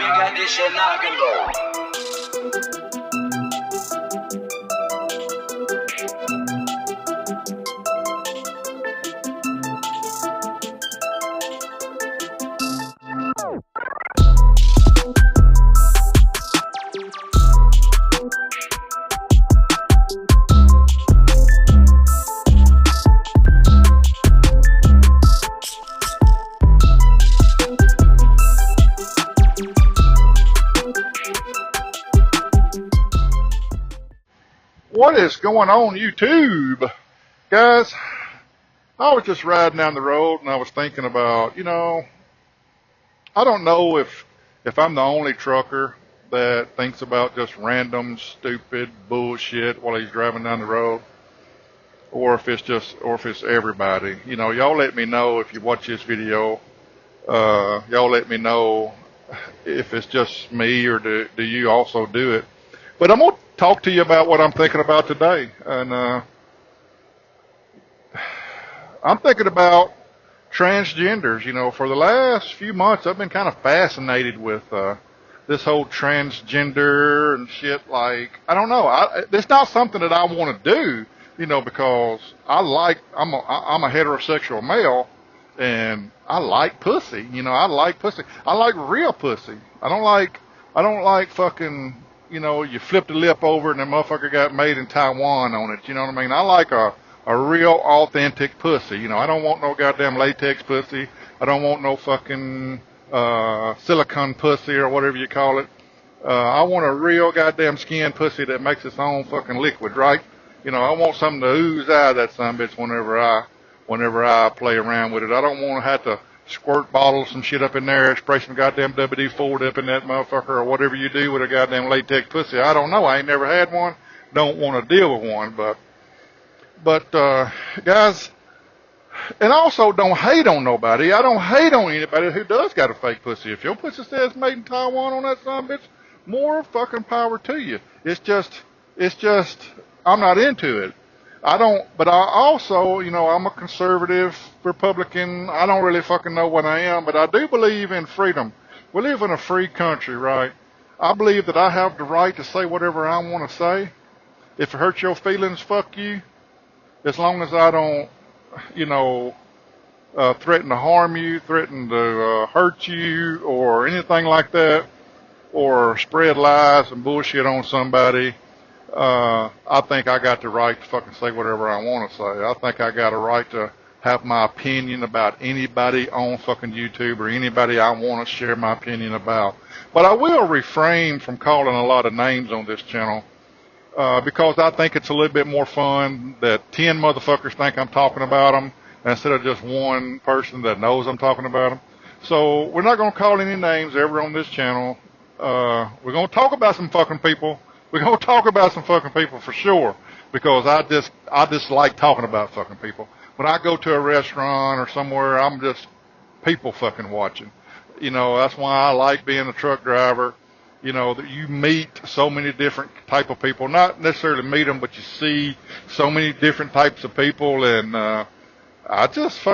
got this shit knocking low. What is going on YouTube? Guys, I was just riding down the road and I was thinking about, I don't know if I'm the only trucker that thinks about just random stupid bullshit while he's driving down the road, or if it's everybody. Y'all let me know if you watch this video. Y'all let me know if it's just me or do you also do it. But I'm going to talk to you about what I'm thinking about today. And I'm thinking about transgenders. For the last few months, I've been kind of fascinated with this whole transgender and shit. Like, I don't know. It's not something that I want to do, because I'm a heterosexual male, and I like pussy. I like pussy. I like real pussy. I don't like fucking, you flip the lip over and the motherfucker got made in Taiwan on it. You know what I mean? I like a real authentic pussy. I don't want no goddamn latex pussy. I don't want no fucking silicone pussy or whatever you call it. I want a real goddamn skin pussy that makes its own fucking liquid, right? I want something to ooze out of that sumbitch whenever I play around with it. I don't want to have to squirt bottles some shit up in there, spray some goddamn WD-40 up in that motherfucker, or whatever you do with a goddamn latex pussy. I don't know. I ain't never had one. Don't want to deal with one. But guys, and also don't hate on nobody. I don't hate on anybody who does got a fake pussy. If your pussy says made in Taiwan on that sumbitch, more fucking power to you. It's just, I'm not into it. But I also, I'm a conservative Republican. I don't really fucking know what I am, but I do believe in freedom. We live in a free country, right? I believe that I have the right to say whatever I want to say. If it hurts your feelings, fuck you. As long as I don't, threaten to harm you, threaten to hurt you, or anything like that, or spread lies and bullshit on somebody. I think I got the right to fucking say whatever I want to say. I think I got a right to have my opinion about anybody on fucking YouTube or anybody I want to share my opinion about. But I will refrain from calling a lot of names on this channel, because I think it's a little bit more fun that 10 motherfuckers think I'm talking about them instead of just one person that knows I'm talking about them. So we're not going to call any names ever on this channel. We're going to talk about some fucking people. We're going to talk about some fucking people for sure, because I just like talking about fucking people. When I go to a restaurant or somewhere, I'm just people fucking watching. That's why I like being a truck driver. That you meet so many different type of people. Not necessarily meet them, but you see so many different types of people. And I just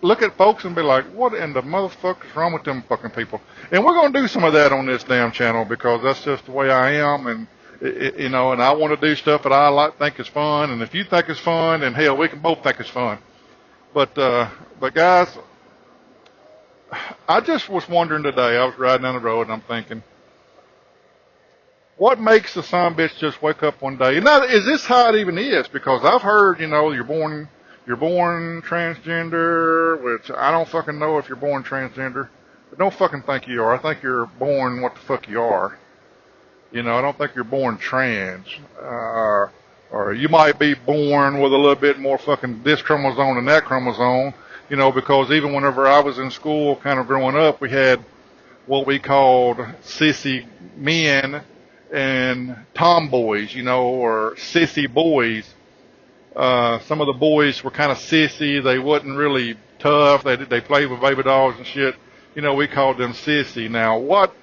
look at folks and be like, what in the motherfucker's wrong with them fucking people? And we're going to do some of that on this damn channel, because that's just the way I am. And, and I want to do stuff that I think is fun. And if you think it's fun, then hell, we can both think it's fun. But guys, I just was wondering today, I was riding down the road and I'm thinking, what makes the sumbitch just wake up one day? And now, is this how it even is? Because I've heard, you're born transgender, which I don't fucking know if you're born transgender. But don't fucking think you are. I think you're born what the fuck you are. I don't think you're born trans. Or you might be born with a little bit more fucking this chromosome than that chromosome. Because even whenever I was in school, kind of growing up, we had what we called sissy men and tomboys, or sissy boys. Some of the boys were kind of sissy. They wasn't really tough. They played with baby dolls and shit. We called them sissy. Now, what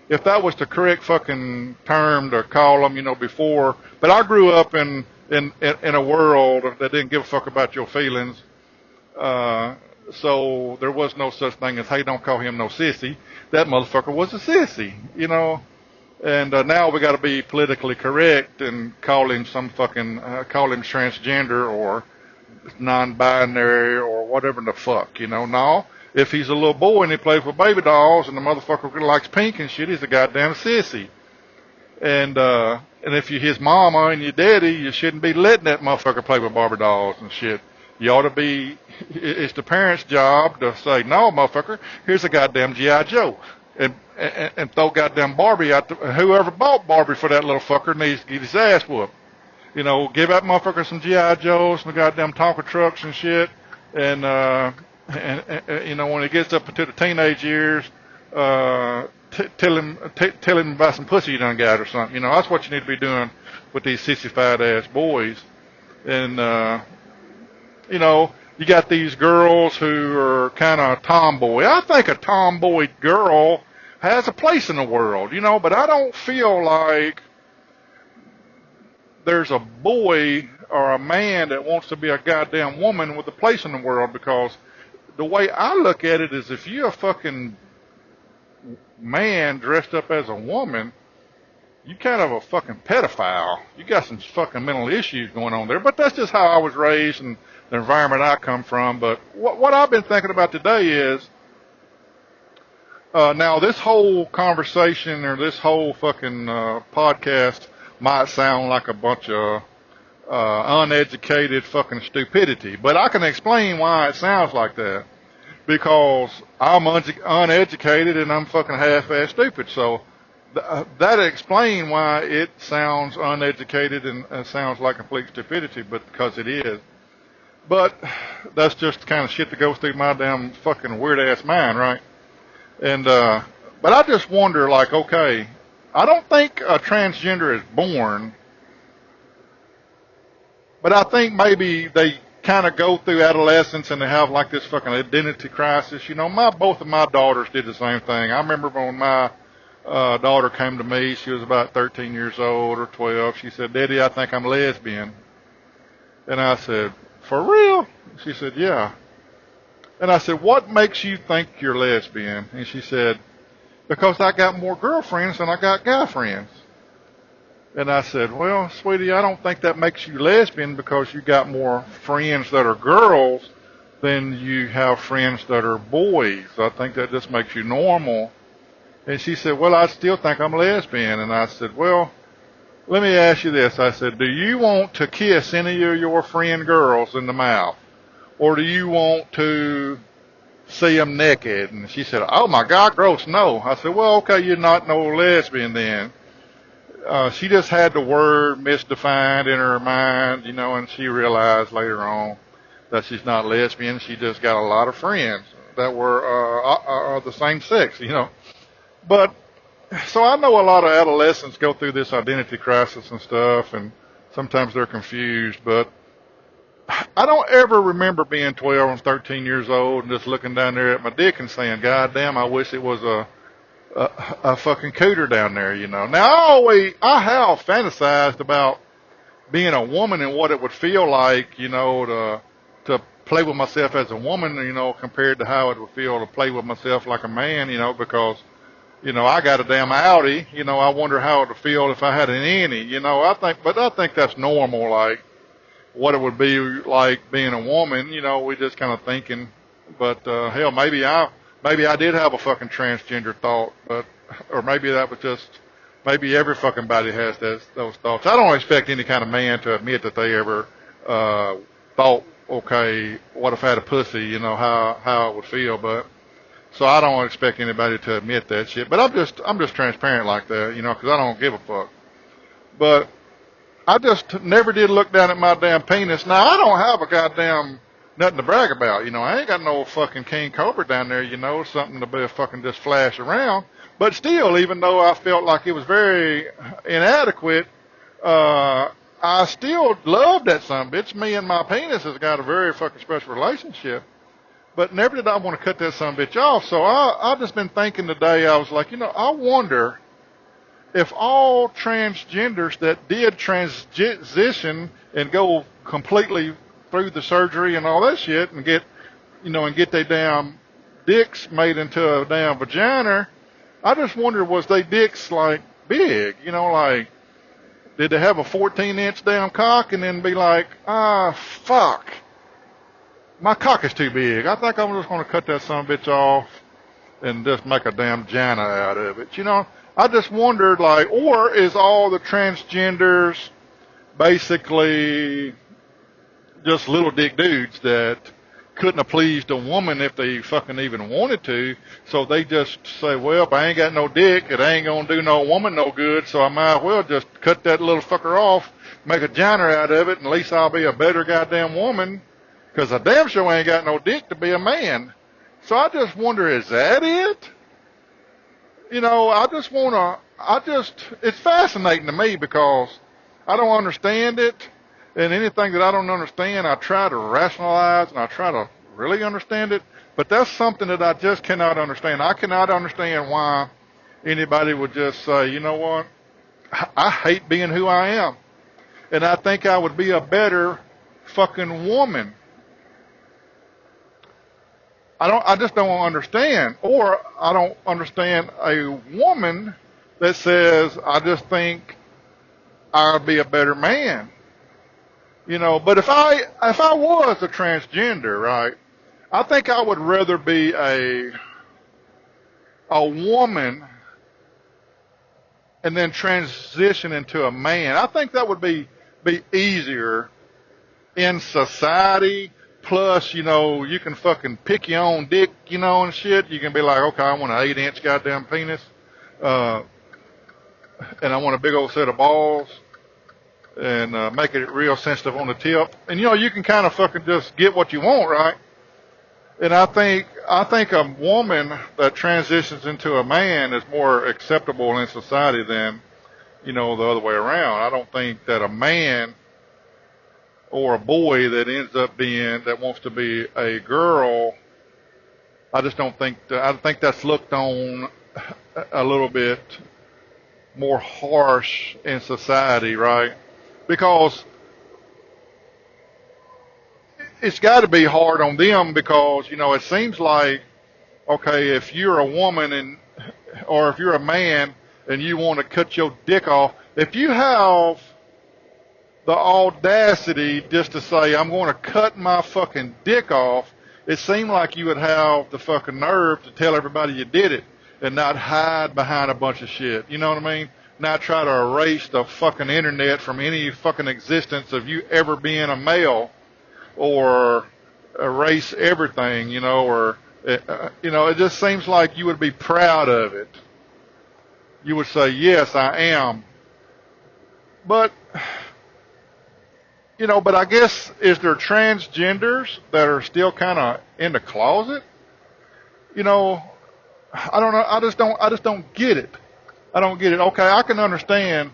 if that was the correct fucking term to call them, before? But I grew up in a world that didn't give a fuck about your feelings. So there was no such thing as, hey, don't call him no sissy. That motherfucker was a sissy, you know. And now we got to be politically correct and call him call him transgender or non-binary or whatever the fuck, you know. No, if he's a little boy and he plays with baby dolls and the motherfucker likes pink and shit, he's a goddamn sissy. And if you're his mama and your daddy, you shouldn't be letting that motherfucker play with Barbie dolls and shit. You ought to be, it's the parents' job to say, no, motherfucker, here's a goddamn G.I. Joe. And throw goddamn Barbie out. Whoever bought Barbie for that little fucker needs to get his ass whooped. You know, give that motherfucker some G.I. Joes, some goddamn Tonka trucks and shit. And you know, when he gets up into the teenage years, tell him about some pussy you done got or something. You know, that's what you need to be doing with these sissified ass boys. And, you know, you got these girls who are kind of tomboy. I think a tomboy girl has a place in the world, you know, but I don't feel like there's a boy or a man that wants to be a goddamn woman with a place in the world, because the way I look at it is, if you're a fucking man dressed up as a woman, you kind of a fucking pedophile. You got some fucking mental issues going on there. But that's just how I was raised and the environment I come from. But what I've been thinking about today is, now this whole conversation or this whole fucking podcast might sound like a bunch of uneducated fucking stupidity, but I can explain why it sounds like that. Because I'm uneducated and I'm fucking half-ass stupid. So that explains why it sounds uneducated and sounds like complete stupidity, but because it is. But that's just the kind of shit that goes through my damn fucking weird-ass mind, right? And but I just wonder, like, okay, I don't think a transgender is born, but I think maybe they kind of go through adolescence and they have like this fucking identity crisis. You know, both of my daughters did the same thing. I remember when my daughter came to me, she was about 13 years old or 12. She said, "Daddy, I think I'm lesbian." And I said, "For real?" She said, "Yeah." And I said, "What makes you think you're lesbian?" And she said, "Because I got more girlfriends than I got guy friends." And I said, "Well, sweetie, I don't think that makes you lesbian because you got more friends that are girls than you have friends that are boys. I think that just makes you normal." And she said, "Well, I still think I'm lesbian." And I said, "Well, let me ask you this." I said, "Do you want to kiss any of your friend girls in the mouth? Or do you want to see them naked?" And she said, "Oh my God, gross, no." I said, "Well, okay, you're not no lesbian then." She just had the word misdefined in her mind, you know, and she realized later on that she's not lesbian. She just got a lot of friends that were the same sex, you know. But so I know a lot of adolescents go through this identity crisis and stuff, and sometimes they're confused. But I don't ever remember being 12 and 13 years old and just looking down there at my dick and saying, "God damn, I wish it was a fucking cooter down there," you know. Now I have fantasized about being a woman and what it would feel like, you know, to play with myself as a woman, you know, compared to how it would feel to play with myself like a man, you know, because, you know, I got a damn Audi, you know, I wonder how it would feel if I had an innie, you know. I think that's normal, like what it would be like being a woman, you know. We just kind of thinking, but hell, maybe I did have a fucking transgender thought, or maybe that was just, maybe every fucking body has those thoughts. I don't expect any kind of man to admit that they ever thought, okay, what if I had a pussy, you know, how it would feel. But so I don't expect anybody to admit that shit. But I'm just transparent like that, you know, because I don't give a fuck. But I just never did look down at my damn penis. Now I don't have a goddamn nothing to brag about, you know. I ain't got no fucking king cobra down there, you know, something to be a fucking just flash around. But still, even though I felt like it was very inadequate, I still love that son of a bitch. Me and my penis has got a very fucking special relationship. But never did I want to cut that son of a bitch off. So I've just been thinking today, I was like, you know, I wonder if all transgenders that did transition and go completely through the surgery and all that shit and get, and get their damn dicks made into a damn vagina, I just wonder, was they dicks like big? Like, did they have a 14-inch damn cock and then be like, fuck, my cock is too big. I think I'm just going to cut that son of a bitch off and just make a damn vagina out of it. I just wondered, like, or is all the transgenders basically just little dick dudes that couldn't have pleased a woman if they fucking even wanted to, so they just say, well, if I ain't got no dick, it ain't gonna do no woman no good, so I might as well just cut that little fucker off, make a vagina out of it, and at least I'll be a better goddamn woman, because I damn sure ain't got no dick to be a man. So I just wonder, is that it? It's fascinating to me because I don't understand it. And anything that I don't understand, I try to rationalize and I try to really understand it. But that's something that I just cannot understand. I cannot understand why anybody would just say, you know what? I hate being who I am. And I think I would be a better fucking woman. I just don't understand. Or I don't understand a woman that says, I just think I'd be a better man. But if I was a transgender, right, I think I would rather be a woman and then transition into a man. I think that would be easier in society. Plus, you can fucking pick your own dick, and shit. You can be like, okay, I want an 8-inch goddamn penis, and I want a big old set of balls, and make it real sensitive on the tip. And you can kind of fucking just get what you want, right? And I think a woman that transitions into a man is more acceptable in society than, the other way around. I don't think that a man or a boy that ends up that wants to be a girl, I just don't think I think that's looked on a little bit more harsh in society, right? Because it's got to be hard on them because, it seems like, okay, if you're a woman or if you're a man and you want to cut your dick off, if you have the audacity just to say, I'm going to cut my fucking dick off, it seemed like you would have the fucking nerve to tell everybody you did it and not hide behind a bunch of shit. You know what I mean? Not try to erase the fucking internet from any fucking existence of you ever being a male, or erase everything, it just seems like you would be proud of it. You would say, yes, I am. But I guess, is there transgenders that are still kind of in the closet? I don't know. I just don't get it. I don't get it. Okay, I can understand,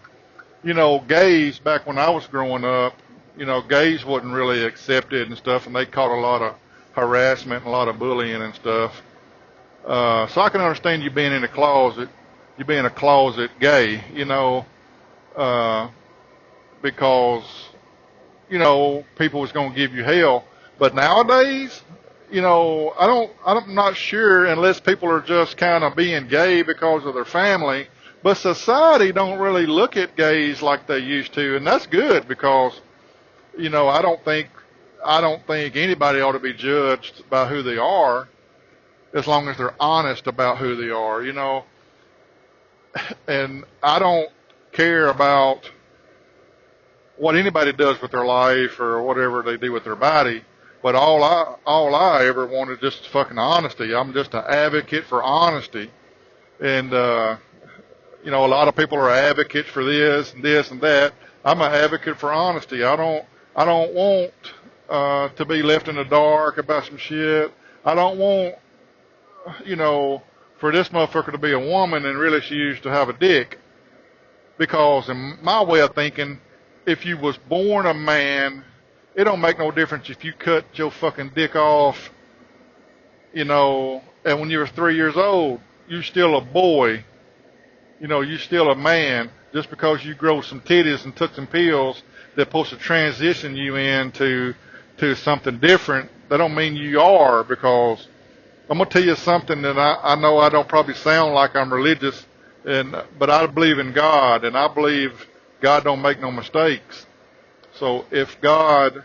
gays back when I was growing up, gays wasn't really accepted and stuff, and they caught a lot of harassment and a lot of bullying and stuff. So I can understand you being in a closet gay, because, people was going to give you hell. But nowadays, I'm not sure, unless people are just kind of being gay because of their family. But society don't really look at gays like they used to, and that's good because, I don't think anybody ought to be judged by who they are, as long as they're honest about who they are, And I don't care about what anybody does with their life or whatever they do with their body, but all I ever wanted is just fucking honesty. I'm just an advocate for honesty, and a lot of people are advocates for this and this and that. I'm an advocate for honesty. I don't want to be left in the dark about some shit. I don't want, for this motherfucker to be a woman and really she used to have a dick. Because in my way of thinking, if you was born a man, it don't make no difference if you cut your fucking dick off, and when you were 3 years old, you're still a boy. You're still a man. Just because you grow some titties and took some pills that's supposed to transition you into, to something different, that don't mean you are, because I'm going to tell you something that I know I don't probably sound like I'm religious, but I believe in God, and I believe God don't make no mistakes. So if God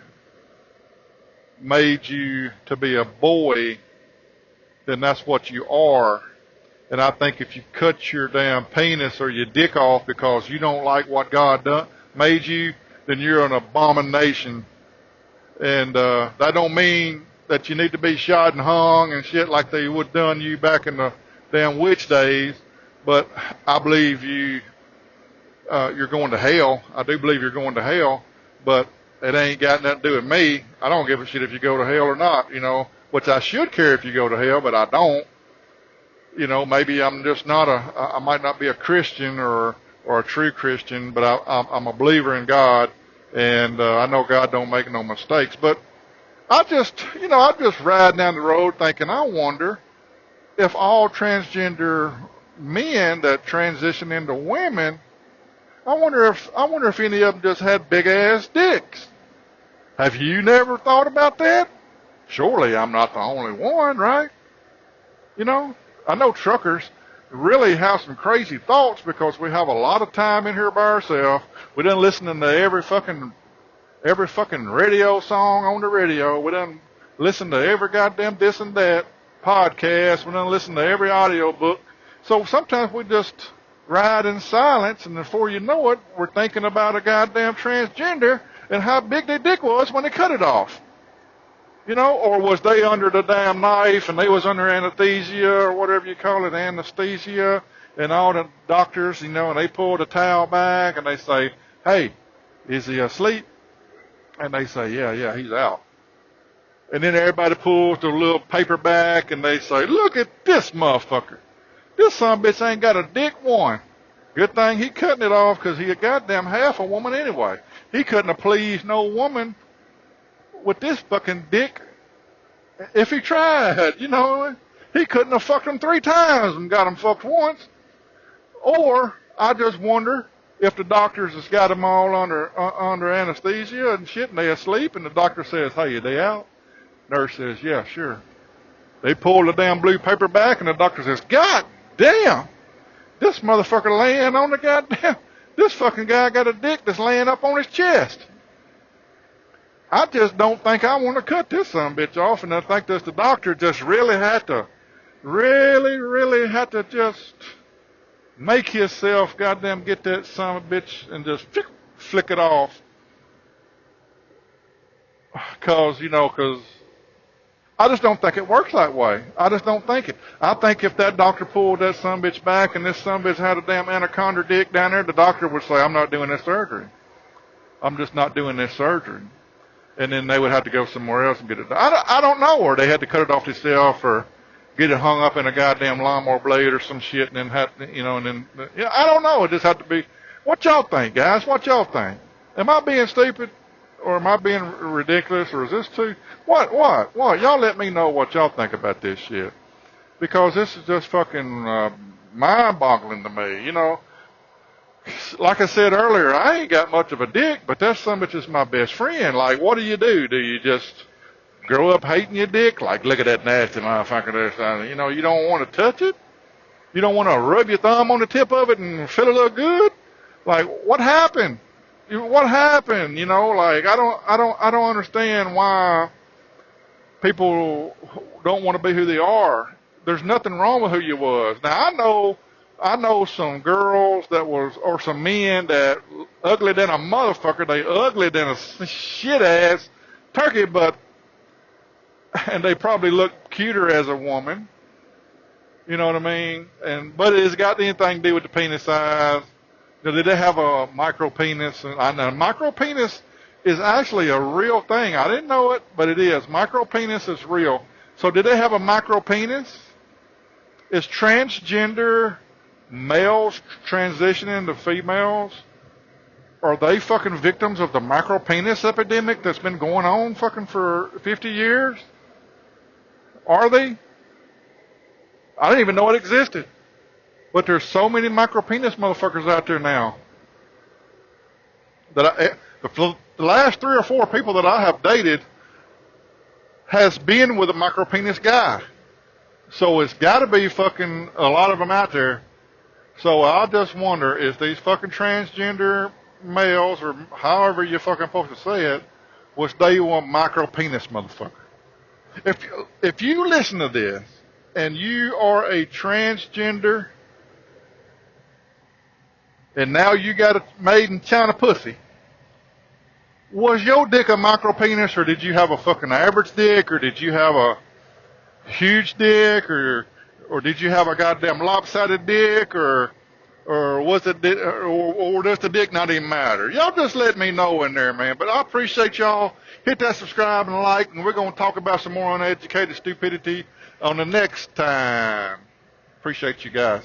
made you to be a boy, then that's what you are. And I think if you cut your damn penis or your dick off because you don't like what God made you, then you're an abomination. And that don't mean that you need to be shot and hung and shit like they would done you back in the damn witch days. But I believe you're going to hell. I do believe you're going to hell, but it ain't got nothing to do with me. I don't give a shit if you go to hell or not, which I should care if you go to hell, but I don't. Maybe I'm just I might not be a Christian or a true Christian, but I'm a believer in God, and I know God don't make no mistakes. But I'm just riding down the road thinking, I wonder if all transgender men that transition into women, I wonder if any of them just had big ass dicks. Have you never thought about that? Surely I'm not the only one, right? I know truckers really have some crazy thoughts because we have a lot of time in here by ourselves. We done listening to every fucking radio song on the radio. We done listen to every goddamn this and that podcast. We done listen to every audio book. So sometimes we just ride in silence, and before you know it, we're thinking about a goddamn transgender and how big their dick was when they cut it off. Or was they under the damn knife and they was under anesthesia or whatever you call it, anesthesia, and all the doctors, and they pull the towel back and they say, hey, is he asleep? And they say, yeah, he's out. And then everybody pulls the little paper back and they say, look at this motherfucker. This son of a bitch ain't got a dick one. Good thing he cutting it off because he a goddamn half a woman anyway. He couldn't have pleased no woman with this fucking dick if he tried, He couldn't have fucked him 3 times and got him fucked once. Or I just wonder if the doctors has got him all under anesthesia and shit, and they asleep, and the doctor says, hey, are they out? Nurse says, yeah, sure. They pull the damn blue paper back, and the doctor says, God damn, this motherfucker laying on the goddamn, this fucking guy got a dick that's laying up on his chest. I just don't think I want to cut this son of a bitch off, and I think that the doctor just really had to just make himself goddamn get that son of a bitch and just flick it off. Cause I just don't think it works that way. I just don't think it. I think if that doctor pulled that son of a bitch back and this son of a bitch had a damn anaconda dick down there, the doctor would say, I'm not doing this surgery. I'm just not doing this surgery. And then they would have to go somewhere else and get it done. I don't know, or they had to cut it off themselves or get it hung up in a goddamn lawnmower blade or some shit and then I don't know. It just had to be. What y'all think, guys? What y'all think? Am I being stupid or am I being ridiculous or is this too? What? Y'all let me know what y'all think about this shit. Because this is just fucking mind-boggling to me, Like I said earlier, I ain't got much of a dick, but that son of a bitch is my best friend. Like, what do? Do you just grow up hating your dick? Like, look at that nasty motherfucker there. You don't want to touch it? You don't want to rub your thumb on the tip of it and feel it look good? Like, what happened? What happened? Like, I don't understand why people don't want to be who they are. There's nothing wrong with who you was. Now, I know some girls or some men that ugly than a motherfucker. They ugly than a shit ass turkey butt, and they probably look cuter as a woman. You know what I mean? But it's got anything to do with the penis size. Did they have a micro penis? I know micro penis is actually a real thing. I didn't know it, but it is. Micro penis is real. So did they have a micro penis? Is transgender males transitioning to females? Are they fucking victims of the micro penis epidemic that's been going on fucking for 50 years? Are they? I didn't even know it existed. But there's so many micro penis motherfuckers out there now. That the last 3 or 4 people that I have dated has been with a micropenis guy. So it's got to be fucking a lot of them out there. So I just wonder if these fucking transgender males, or however you fucking supposed to say it, which they want micropenis motherfucker. If you listen to this and you are a transgender and now you got a made in China pussy, was your dick a micropenis, or did you have a fucking average dick, or did you have a huge dick, or did you have a goddamn lopsided dick, or was it, or does the dick not even matter? Y'all just let me know in there, man. But I appreciate y'all. Hit that subscribe and like, and we're gonna talk about some more uneducated stupidity on the next time. Appreciate you guys.